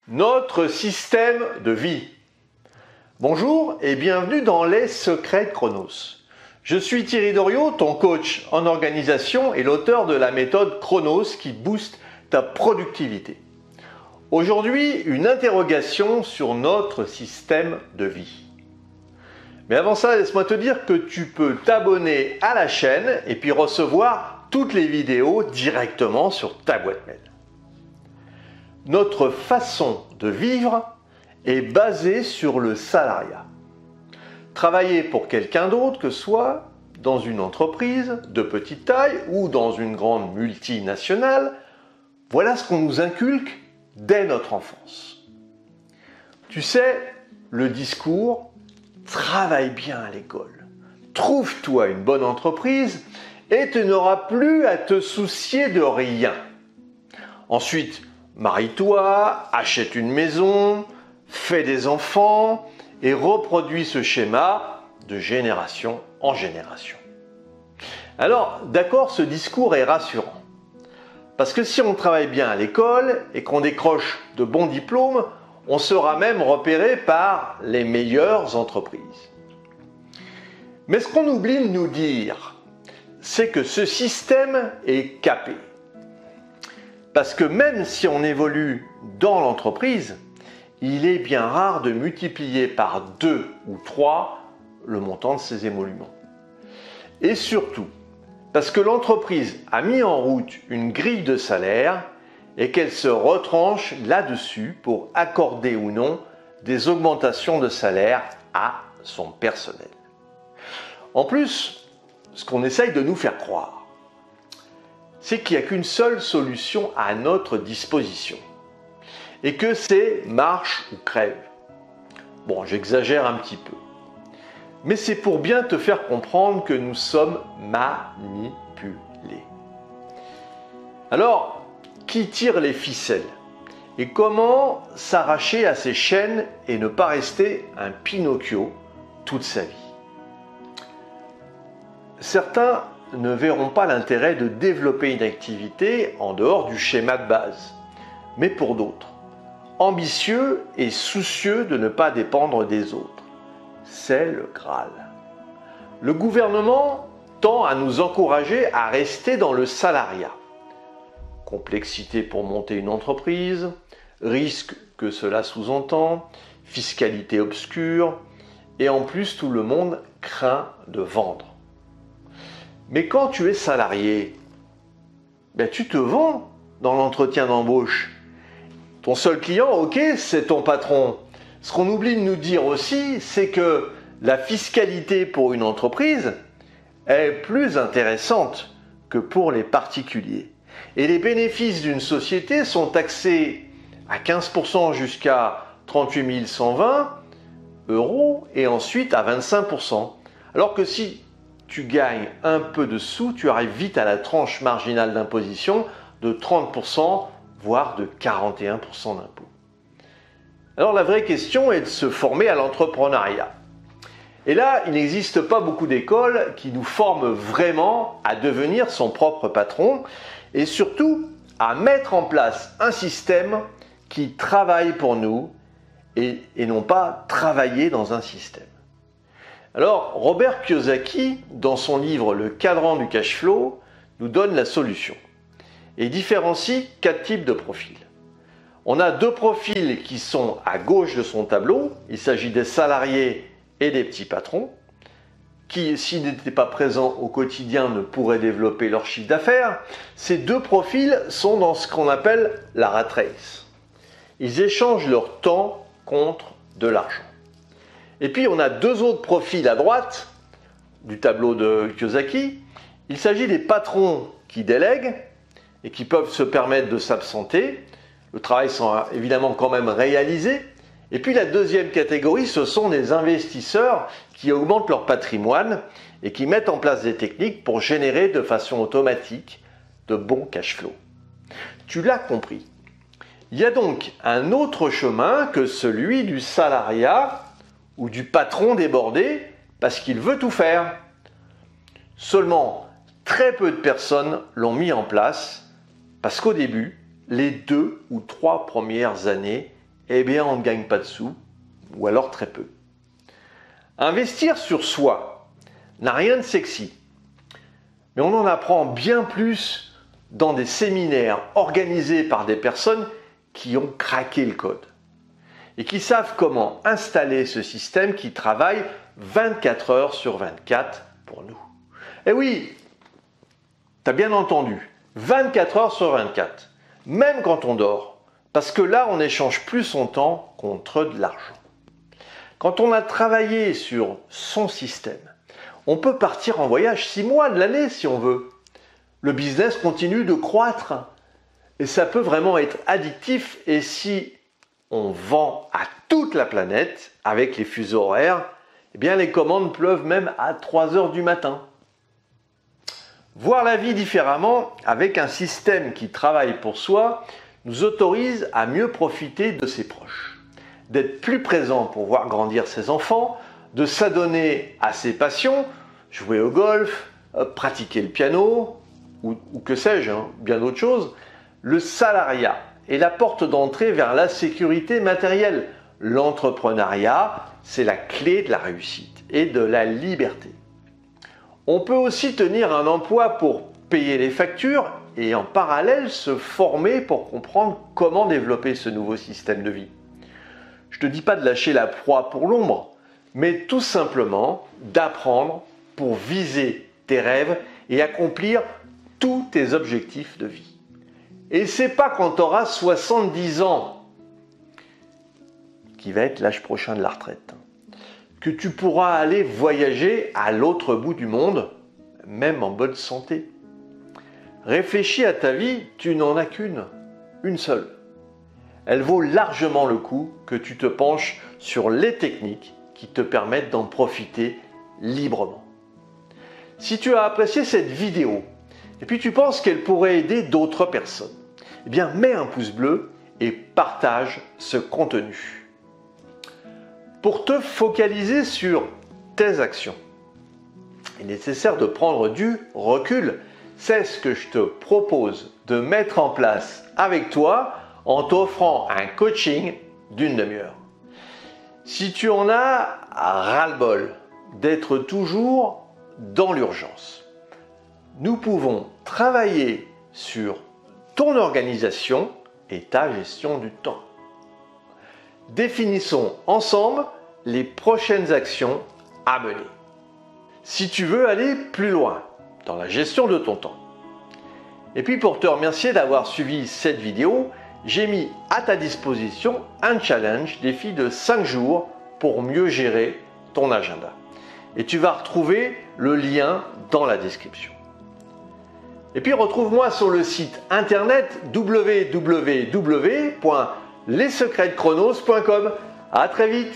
Notre système de vie. Bonjour et bienvenue dans Les Secrets de Chronos. Je suis Thierry Doriot, ton coach en organisation et l'auteur de la méthode Chronos qui booste ta productivité. Aujourd'hui, une interrogation sur notre système de vie. Mais avant ça, laisse-moi te dire que tu peux t'abonner à la chaîne et puis recevoir toutes les vidéos directement sur ta boîte mail. Notre façon de vivre est basée sur le salariat. Travailler pour quelqu'un d'autre, que ce soit dans une entreprise de petite taille ou dans une grande multinationale, voilà ce qu'on nous inculque dès notre enfance. Tu sais, le discours « travaille bien à l'école, trouve-toi une bonne entreprise et tu n'auras plus à te soucier de rien. Ensuite, marie-toi, achète une maison, fais des enfants et reproduis ce schéma de génération en génération. » Alors, d'accord, ce discours est rassurant. Parce que si on travaille bien à l'école et qu'on décroche de bons diplômes, on sera même repéré par les meilleures entreprises. Mais ce qu'on oublie de nous dire, c'est que ce système est capé. Parce que même si on évolue dans l'entreprise, il est bien rare de multiplier par 2 ou 3 le montant de ces émoluments. Et surtout, parce que l'entreprise a mis en route une grille de salaire et qu'elle se retranche là-dessus pour accorder ou non des augmentations de salaire à son personnel. En plus, ce qu'on essaye de nous faire croire, c'est qu'il n'y a qu'une seule solution à notre disposition et que c'est marche ou crève. Bon, j'exagère un petit peu. Mais c'est pour bien te faire comprendre que nous sommes manipulés. Alors, qui tire les ficelles? Et comment s'arracher à ces chaînes et ne pas rester un Pinocchio toute sa vie? Certains ne verront pas l'intérêt de développer une activité en dehors du schéma de base. Mais pour d'autres, ambitieux et soucieux de ne pas dépendre des autres, c'est le Graal. Le gouvernement tend à nous encourager à rester dans le salariat. Complexité pour monter une entreprise, risque que cela sous-entend, fiscalité obscure, et en plus tout le monde craint de vendre. Mais quand tu es salarié, tu te vends dans l'entretien d'embauche. Ton seul client, ok, c'est ton patron. Ce qu'on oublie de nous dire aussi, c'est que la fiscalité pour une entreprise est plus intéressante que pour les particuliers. Et les bénéfices d'une société sont taxés à 15% jusqu'à 38 120 € et ensuite à 25%. Alors que si tu gagnes un peu de sous, tu arrives vite à la tranche marginale d'imposition de 30%, voire de 41% d'impôt. Alors la vraie question est de se former à l'entrepreneuriat. Et là, il n'existe pas beaucoup d'écoles qui nous forment vraiment à devenir son propre patron et surtout à mettre en place un système qui travaille pour nous et non pas travailler dans un système. Alors, Robert Kiyosaki, dans son livre Le cadran du cash flow, nous donne la solution et différencie 4 types de profils. On a 2 profils qui sont à gauche de son tableau. Il s'agit des salariés et des petits patrons qui, s'ils n'étaient pas présents au quotidien, ne pourraient développer leur chiffre d'affaires. Ces 2 profils sont dans ce qu'on appelle la rat race. Ils échangent leur temps contre de l'argent. Et puis on a 2 autres profils à droite du tableau de Kiyosaki. Il s'agit des patrons qui délèguent et qui peuvent se permettre de s'absenter. Le travail sera évidemment quand même réalisé. Et puis la deuxième catégorie, ce sont des investisseurs qui augmentent leur patrimoine et qui mettent en place des techniques pour générer de façon automatique de bons cash flow. Tu l'as compris. Il y a donc un autre chemin que celui du salariat ou du patron débordé parce qu'il veut tout faire. Seulement, très peu de personnes l'ont mis en place parce qu'au début, les 2 ou 3 premières années eh bien on ne gagne pas de sous, ou alors très peu. Investir sur soi n'a rien de sexy, mais on en apprend bien plus dans des séminaires organisés par des personnes qui ont craqué le code et qui savent comment installer ce système qui travaille 24 heures sur 24 pour nous. Et oui, tu as bien entendu, 24 heures sur 24, même quand on dort, parce que là, on n'échange plus son temps contre de l'argent. Quand on a travaillé sur son système, on peut partir en voyage 6 mois de l'année si on veut. Le business continue de croître et ça peut vraiment être addictif. Et si on vend à toute la planète avec les fuseaux horaires, eh bien les commandes pleuvent même à 3 heures du matin. Voir la vie différemment avec un système qui travaille pour soi nous autorise à mieux profiter de ses proches, d'être plus présent pour voir grandir ses enfants, de s'adonner à ses passions, jouer au golf, pratiquer le piano, ou que sais-je, bien d'autres choses. Le salariat est la porte d'entrée vers la sécurité matérielle. L'entrepreneuriat, c'est la clé de la réussite et de la liberté. On peut aussi tenir un emploi pour payer les factures et en parallèle se former pour comprendre comment développer ce nouveau système de vie. Je ne te dis pas de lâcher la proie pour l'ombre, mais tout simplement d'apprendre pour viser tes rêves et accomplir tous tes objectifs de vie. Et c'est pas quand tu auras 70 ans, qui va être l'âge prochain de la retraite, que tu pourras aller voyager à l'autre bout du monde, même en bonne santé. Réfléchis à ta vie, tu n'en as qu'une, une seule. Elle vaut largement le coup que tu te penches sur les techniques qui te permettent d'en profiter librement. Si tu as apprécié cette vidéo et puis tu penses qu'elle pourrait aider d'autres personnes, eh bien mets un pouce bleu et partage ce contenu. Pour te focaliser sur tes actions, il est nécessaire de prendre du recul. C'est ce que je te propose de mettre en place avec toi en t'offrant un coaching d'une demi-heure. Si tu en as ras-le-bol d'être toujours dans l'urgence, nous pouvons travailler sur ton organisation et ta gestion du temps. Définissons ensemble les prochaines actions à mener. Si tu veux aller plus loin dans la gestion de ton temps. Et puis pour te remercier d'avoir suivi cette vidéo, j'ai mis à ta disposition un challenge défi de 5 jours pour mieux gérer ton agenda. Et tu vas retrouver le lien dans la description. Et puis retrouve-moi sur le site internet www.lessecretsdechronos.com. À très vite.